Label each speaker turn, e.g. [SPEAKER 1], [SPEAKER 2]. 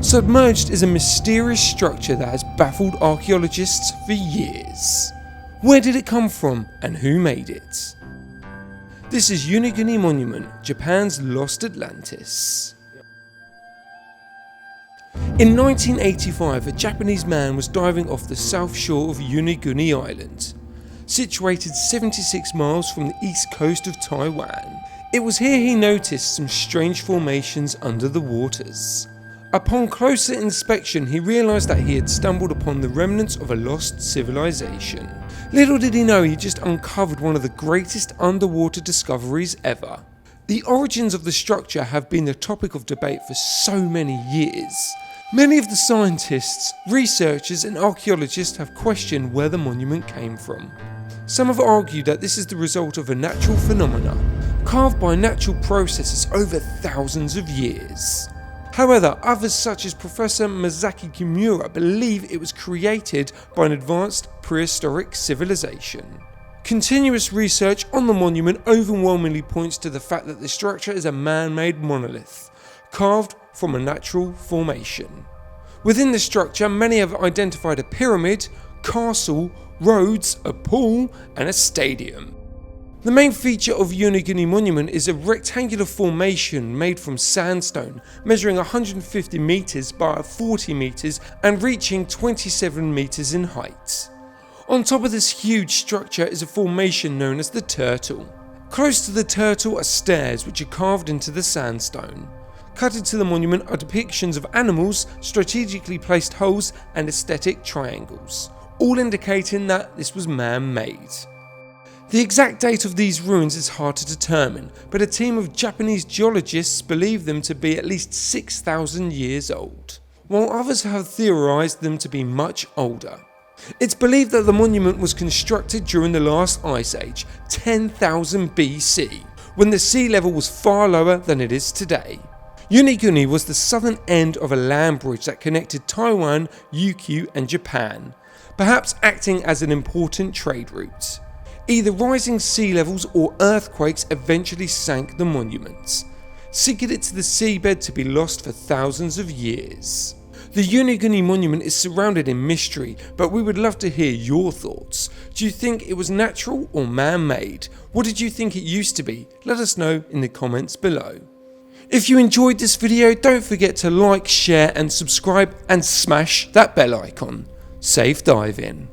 [SPEAKER 1] Submerged is a mysterious structure that has baffled archaeologists for years. Where did it come from and who made it? This is Yonaguni Monument, Japan's lost Atlantis. In 1985, a Japanese man was diving off the south shore of Yonaguni Island, situated 76 miles from the east coast of Taiwan. It was here he noticed some strange formations under the waters. Upon closer inspection, he realised that he had stumbled upon the remnants of a lost civilization. Little did he know he just uncovered one of the greatest underwater discoveries ever. The origins of the structure have been the topic of debate for so many years. Many of the scientists, researchers and archaeologists have questioned where the monument came from. Some have argued that this is the result of a natural phenomena, carved by natural processes over thousands of years. However, others such as Professor Masaaki Kimura believe it was created by an advanced prehistoric civilization. Continuous research on the monument overwhelmingly points to the fact that the structure is a man-made monolith, carved from a natural formation. Within the structure, many have identified a pyramid, castle, roads, a pool and a stadium. The main feature of Yonaguni Monument is a rectangular formation made from sandstone, measuring 150 metres by 40 metres and reaching 27 metres in height. On top of this huge structure is a formation known as the turtle. Close to the turtle are stairs which are carved into the sandstone. Cut into the monument are depictions of animals, strategically placed holes and aesthetic triangles, all indicating that this was man-made. The exact date of these ruins is hard to determine, but a team of Japanese geologists believe them to be at least 6,000 years old, while others have theorised them to be much older. It's believed that the monument was constructed during the last ice age, 10,000 BC, when the sea level was far lower than it is today. Yonaguni was the southern end of a land bridge that connected Taiwan, Ryukyu and Japan, perhaps acting as an important trade route. Either rising sea levels or earthquakes eventually sank the monuments, sinking it to the seabed to be lost for thousands of years. The Yonaguni Monument is surrounded in mystery, but we would love to hear your thoughts. Do you think it was natural or man-made? What did you think it used to be? Let us know in the comments below. If you enjoyed this video, don't forget to like, share and subscribe and smash that bell icon. Safe diving.